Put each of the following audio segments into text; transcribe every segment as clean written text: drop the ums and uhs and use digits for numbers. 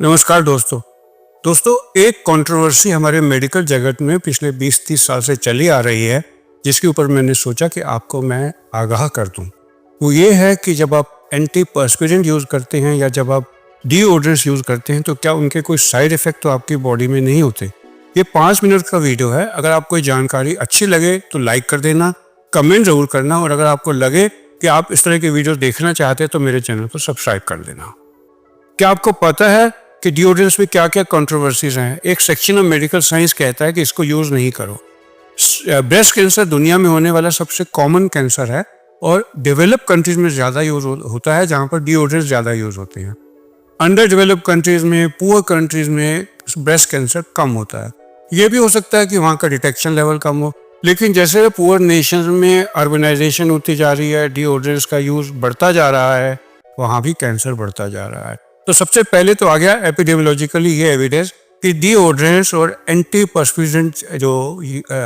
नमस्कार दोस्तों एक कंट्रोवर्सी हमारे मेडिकल जगत में पिछले 20-30 साल से चली आ रही है, जिसके ऊपर मैंने सोचा कि आपको मैं आगाह कर दूं। वो ये है कि जब आप एंटीपर्स्पिरेंट यूज़ करते हैं या जब आप डीओड्रेंट्स यूज़ करते हैं तो क्या उनके कोई साइड इफ़ेक्ट तो आपकी बॉडी में नहीं होते। ये 5 मिनट का वीडियो है। अगर आपको जानकारी अच्छी लगे तो लाइक कर देना, कमेंट ज़रूर करना, और अगर आपको लगे कि आप इस तरह के वीडियो देखना चाहते हैं तो मेरे चैनल को सब्सक्राइब कर देना। क्या आपको पता है कि डिओड्रेंट्स में क्या क्या कंट्रोवर्सीज हैं? एक सेक्शन ऑफ मेडिकल साइंस कहता है कि इसको यूज़ नहीं करो। ब्रेस्ट कैंसर दुनिया में होने वाला सबसे कॉमन कैंसर है और डेवलप कंट्रीज में ज़्यादा यूज़ होता है, जहाँ पर डिओड्रेंट्स ज़्यादा यूज़ होते हैं। अंडर डेवलप कंट्रीज में, पुअर कंट्रीज में ब्रेस्ट कैंसर कम होता है। ये भी हो सकता है कि वहाँ का डिटेक्शन लेवल कम हो, लेकिन जैसे पुअर नेशंस में अर्बनाइजेशन होती जा रही है, डिओड्रेंट्स का यूज़ बढ़ता जा रहा है, वहाँ भी कैंसर बढ़ता जा रहा है। तो सबसे पहले तो आ गया एपिडेमियोलॉजिकली ये एविडेंस कि डिओड्रेंट्स और एंटीपर्स्पिरेंट जो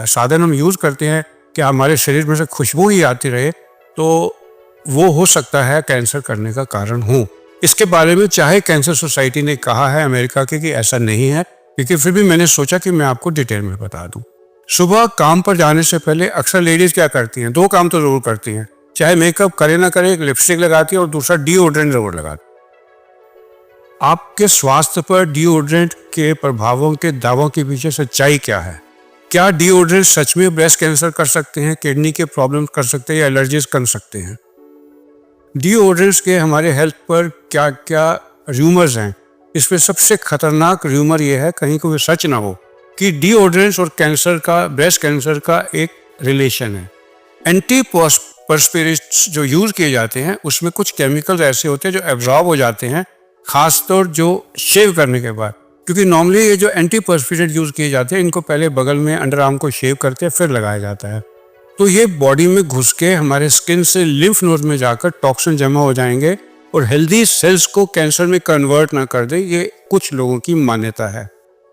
साधन हम यूज़ करते हैं कि हमारे शरीर में से खुशबू ही आती रहे, तो वो हो सकता है कैंसर करने का कारण हो। इसके बारे में चाहे कैंसर सोसाइटी ने कहा है अमेरिका के कि ऐसा नहीं है, लेकिन फिर भी मैंने सोचा कि मैं आपको डिटेल में बता दूं। सुबह काम पर जाने से पहले अक्सर लेडीज़ क्या करती हैं, 2 काम तो ज़रूर करती हैं, चाहे मेकअप करे ना करे, एक लिपस्टिक लगाती है और दूसरा डिओड्रेंट ज़रूर लगाती है। आपके स्वास्थ्य पर डिओड्रेंट के प्रभावों के दावों के पीछे सच्चाई क्या है? क्या डिओड्रेंट सच में ब्रेस्ट कैंसर कर सकते हैं, किडनी के प्रॉब्लम कर सकते हैं या एलर्जीज कर सकते हैं? डिओड्रेंट्स के हमारे हेल्थ पर क्या क्या र्यूमर्स हैं? इसमें सबसे खतरनाक र्यूमर ये है, कहीं कोई सच ना हो, कि डिओड्रेंट्स और कैंसर का, ब्रेस्ट कैंसर का एक रिलेशन है। एंटीपर्स्पिरेंट्स जो यूज़ किए जाते हैं उसमें कुछ केमिकल्स ऐसे होते हैं जो एब्जॉर्ब हो जाते हैं, खासतौर जो शेव करने के बाद। क्योंकि नॉर्मली ये जो एंटीपर्स्पिरेंट यूज़ किए जाते हैं इनको पहले बगल में अंडर आर्म को शेव करते हैं फिर लगाया जाता है, तो ये बॉडी में घुस के हमारे स्किन से लिम्फ नोड में जाकर टॉक्सिन जमा हो जाएंगे और हेल्दी सेल्स को कैंसर में कन्वर्ट ना कर दे, ये कुछ लोगों की मान्यता है।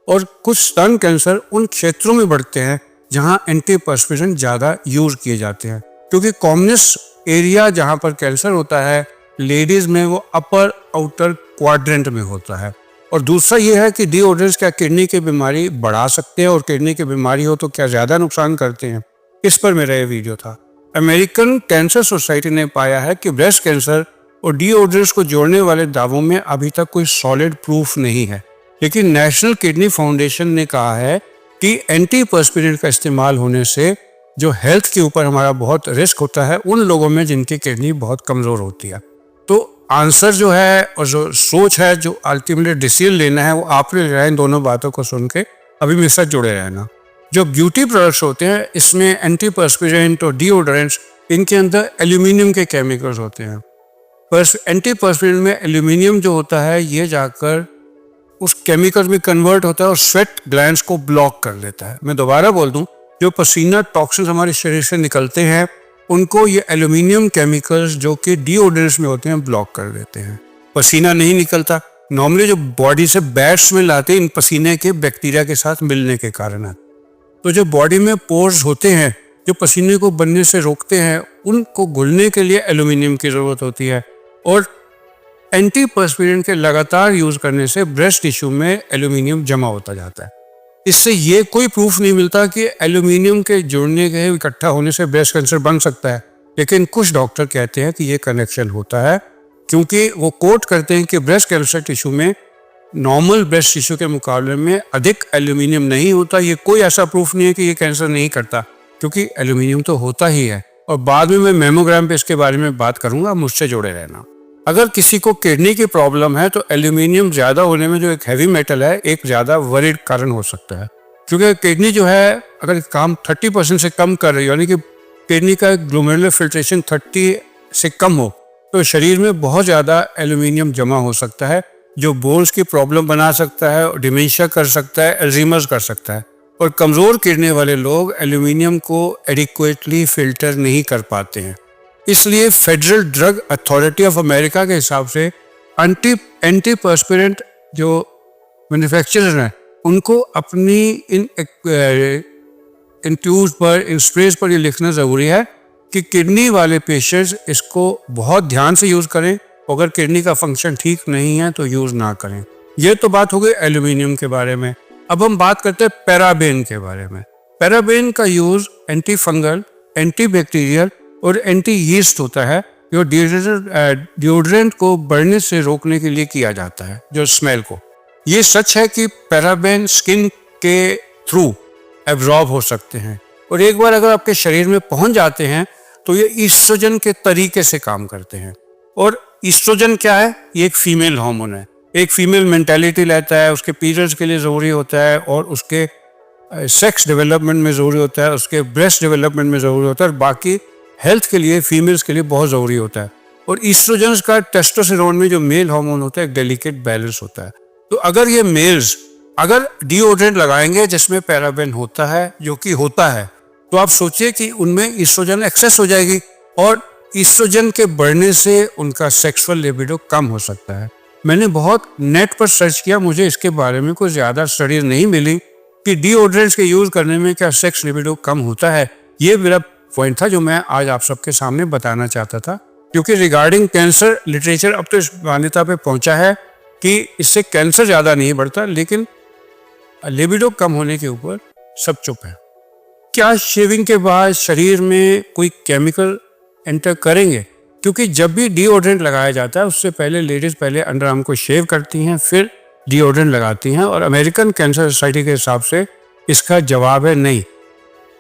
और कुछ स्तन कैंसर उन क्षेत्रों में बढ़ते हैं जहाँ एंटीपर्स्पिरेंट ज़्यादा यूज़ किए जाते हैं, क्योंकि कॉमनेस्ट एरिया जहाँ पर कैंसर होता है लेडीज़ में वो अपर आउटर क्वाड्रेंट में होता है। और दूसरा ये है कि डिओड्रेंट्स क्या किडनी की बीमारी बढ़ा सकते हैं, और किडनी की बीमारी हो तो क्या ज़्यादा नुकसान करते हैं? इस पर मेरा ये वीडियो था। अमेरिकन कैंसर सोसाइटी ने पाया है कि ब्रेस्ट कैंसर और डिओड्रेंट्स को जोड़ने वाले दावों में अभी तक कोई सॉलिड प्रूफ नहीं है, लेकिन नेशनल किडनी फाउंडेशन ने कहा है कि एंटीपर्स्पिरेंट का इस्तेमाल होने से जो हेल्थ के ऊपर हमारा बहुत रिस्क होता है उन लोगों में जिनकी किडनी बहुत कमज़ोर होती है। तो आंसर जो है और जो सोच है, जो अल्टीमेट डिसीजन लेना है, वो आप ले रहे हैं। इन दोनों बातों को सुन के अभी मेरे साथ जुड़े रहना। जो ब्यूटी प्रोडक्ट्स होते हैं इसमें एंटीपर्स्पिरेंट और डिओड्रेंट्स, इनके अंदर एल्यूमिनियम के केमिकल्स होते हैं। पर एंटीपर्स्पिरेंट में एल्यूमिनियम जो होता है ये जाकर उस केमिकल में कन्वर्ट होता है और स्वेट ग्लैंड्स को ब्लॉक कर देता है। मैं दोबारा बोल दूं, जो पसीना टॉक्सिन हमारे शरीर से निकलते हैं उनको ये एल्यूमिनियम केमिकल्स जो कि डिओड्रेंट्स में होते हैं ब्लॉक कर देते हैं। पसीना नहीं निकलता, नॉर्मली जो बॉडी से बैड स्मेल आते हैं इन पसीने के बैक्टीरिया के साथ मिलने के कारण है। तो जो बॉडी में पोर्स होते हैं जो पसीने को बनने से रोकते हैं, उनको घुलने के लिए एल्यूमिनियम की ज़रूरत होती है। और एंटीपर्स्पिरेंट के लगातार यूज़ करने से ब्रेस्ट टिश्यू में एल्यूमिनियम जमा होता जाता है। इससे ये कोई प्रूफ नहीं मिलता कि एल्यूमिनियम के जुड़ने के इकट्ठा होने से ब्रेस्ट कैंसर बन सकता है, लेकिन कुछ डॉक्टर कहते हैं कि ये कनेक्शन होता है, क्योंकि वो कोट करते हैं कि ब्रेस्ट कैंसर टिश्यू में नॉर्मल ब्रेस्ट टिश्यू के मुकाबले में अधिक एल्यूमिनियम नहीं होता। ये कोई ऐसा प्रूफ नहीं है कि ये कैंसर नहीं करता, क्योंकि एल्यूमिनियम तो होता ही है। और बाद में मैं मेमोग्राम पे इसके बारे में बात करूंगा, मुझसे जुड़े रहना। अगर किसी को किडनी की प्रॉब्लम है तो एल्यूमिनियम ज़्यादा होने में जो एक हैवी मेटल है एक ज़्यादा वरीड कारण हो सकता है, क्योंकि किडनी जो है अगर काम 30% से कम कर रही हो, यानी कि किडनी का ग्लोमेरुलर फिल्ट्रेशन 30 से कम हो, तो शरीर में बहुत ज़्यादा एल्यूमिनियम जमा हो सकता है जो बोन्स की प्रॉब्लम बना सकता है, डिमेंशिया कर सकता है, अल्जीमर्स कर सकता है। और कमज़ोर किडनी वाले लोग एल्यूमिनियम को एडिक्वेटली फिल्टर नहीं कर पाते हैं। इसलिए federal drug authority of America के हिसाब से एंटीपर्स्पिरेंट जो मैन्युफैक्चरर हैं उनको अपनी इन ट्यूब्स पर, इन स्प्रेज पर ये लिखना ज़रूरी है कि किडनी वाले पेशेंट्स इसको बहुत ध्यान से यूज़ करें, अगर किडनी का फंक्शन ठीक नहीं है तो यूज़ ना करें। ये तो बात हो गई एल्यूमिनियम के बारे में। अब हम बात करते हैं पैराबेन के बारे में। पैराबेन का use anti fungal, anti bacterial और एंटी यीस्ट होता है, जो डिओड्रेंट को बढ़ने से रोकने के लिए किया जाता है, जो स्मेल को। ये सच है कि पैराबेन स्किन के थ्रू एब्जॉर्ब हो सकते हैं, और एक बार अगर आपके शरीर में पहुंच जाते हैं तो ये ईस्ट्रोजन के तरीके से काम करते हैं। और ईस्ट्रोजन क्या है? ये एक फीमेल हार्मोन है, एक फीमेल मेंटालिटी लेता है, उसके पीरियड्स के लिए ज़रूरी होता है, और उसके सेक्स डेवलपमेंट में ज़रूरी होता है, उसके ब्रेस्ट डेवलपमेंट में ज़रूरी होता है, और बाकी हेल्थ के लिए फीमेल्स के लिए बहुत ज़रूरी होता है। और ईस्ट्रोजन का टेस्टोस्टेरोन में जो मेल हार्मोन होता है एक डेलिकेट बैलेंस होता है। तो अगर ये मेल्स अगर डिओड्रेंट लगाएंगे जिसमें पैराबेन होता है, जो कि होता है, तो आप सोचिए कि उनमें ईस्ट्रोजन एक्सेस हो जाएगी, और ईस्ट्रोजन के बढ़ने से उनका सेक्सुअल लिबिडो कम हो सकता है। मैंने बहुत नेट पर सर्च किया, मुझे इसके बारे में कोई ज़्यादा स्टडीज नहीं मिली कि डिओड्रेंट्स के यूज़ करने में क्या सेक्स लिबिडो कम होता है। ये मेरा पॉइंट था जो मैं आज आप सबके सामने बताना चाहता था, क्योंकि रिगार्डिंग कैंसर लिटरेचर अब तो इस मान्यता पे पहुंचा है कि इससे कैंसर ज़्यादा नहीं बढ़ता, लेकिन लिबिडो कम होने के ऊपर सब चुप है। क्या शेविंग के बाद शरीर में कोई केमिकल एंटर करेंगे? क्योंकि जब भी डिओड्रेंट लगाया जाता है उससे पहले लेडीज पहले अंडरआर्म को शेव करती हैं, फिर डिओड्रेंट लगाती हैं, और अमेरिकन कैंसर सोसाइटी के हिसाब से इसका जवाब है नहीं।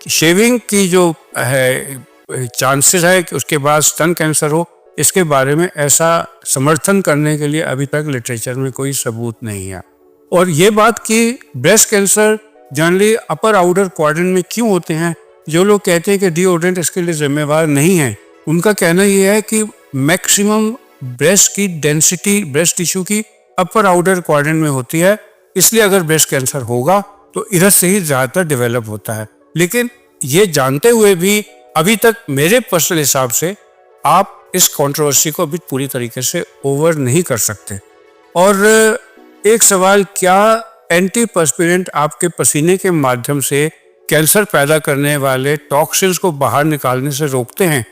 शेविंग की जो है चांसेस है कि उसके बाद स्तन कैंसर हो, इसके बारे में ऐसा समर्थन करने के लिए अभी तक लिटरेचर में कोई सबूत नहीं है। और ये बात कि ब्रेस्ट कैंसर जनरली अपर आउटर क्वाड्रेंट में क्यों होते हैं, जो लोग कहते हैं कि डिओड्रेंट इसके लिए जिम्मेवार नहीं है, उनका कहना यह है कि मैक्सिमम ब्रेस्ट की डेंसिटी ब्रेस्ट टिश्यू की अपर आउटर क्वाड्रेंट में होती है, इसलिए अगर ब्रेस्ट कैंसर होगा तो इधर से ही ज़्यादातर डेवलप होता है। लेकिन ये जानते हुए भी अभी तक मेरे पर्सनल हिसाब से आप इस कंट्रोवर्सी को अभी पूरी तरीके से ओवर नहीं कर सकते। और एक सवाल, क्या एंटीपर्स्पिरेंट आपके पसीने के माध्यम से कैंसर पैदा करने वाले टॉक्सिन्स को बाहर निकालने से रोकते हैं?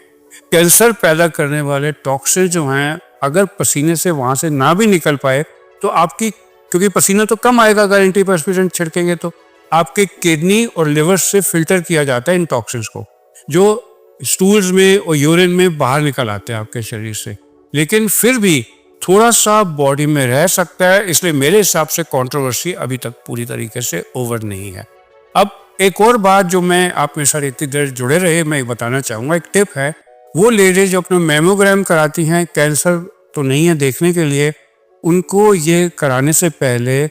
कैंसर पैदा करने वाले टॉक्सिन जो हैं, अगर पसीने से वहाँ से ना भी निकल पाए तो आपकी, क्योंकि पसीना तो कम आएगा अगर एंटीपर्स्पिरेंट छिड़केंगे, तो आपके किडनी और लिवर से फिल्टर किया जाता है इन टॉक्सिन्स को, जो स्टूल्स में और यूरिन में बाहर निकल आते हैं आपके शरीर से। लेकिन फिर भी थोड़ा सा बॉडी में रह सकता है, इसलिए मेरे हिसाब से कंट्रोवर्सी अभी तक पूरी तरीके से ओवर नहीं है। अब एक और बात जो मैं आप मेरे साथ इतनी देर जुड़े रहे मैं बताना चाहूँगा, एक टिप है, वो लेडीज जो अपना मेमोग्राम कराती हैं, कैंसर तो नहीं है देखने के लिए, उनको ये कराने से पहले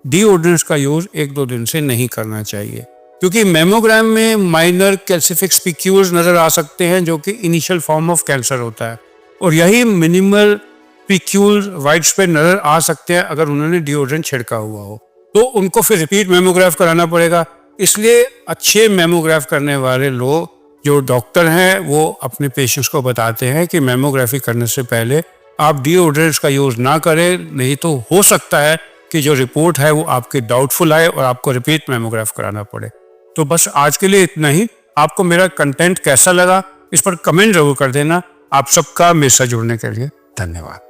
डिओड्रेंट्स का यूज 1-2 दिन से नहीं करना चाहिए, क्योंकि मेमोग्राम में माइनर कैल्सिफिक स्पिक्यूल्स नजर आ सकते हैं, जो कि इनिशियल फॉर्म ऑफ कैंसर होता है, और यही मिनिमल स्पिक्यूल्स वाइड स्प्रेड नजर आ सकते हैं अगर उन्होंने डिओड्रेंट छिड़का हुआ हो, तो उनको फिर रिपीट मेमोग्राफ कराना पड़ेगा। इसलिए अच्छे मेमोग्राफ करने वाले लोग जो डॉक्टर हैं वो अपने पेशेंट्स को बताते हैं कि मेमोग्राफी करने से पहले आप डिओड्रेंट्स का यूज ना करें, नहीं तो हो सकता है कि जो रिपोर्ट है वो आपके डाउटफुल आए और आपको रिपीट मेमोग्राफ कराना पड़े। तो बस आज के लिए इतना ही। आपको मेरा कंटेंट कैसा लगा इस पर कमेंट जरूर कर देना। आप सबका मेरे साथ जुड़ने के लिए धन्यवाद।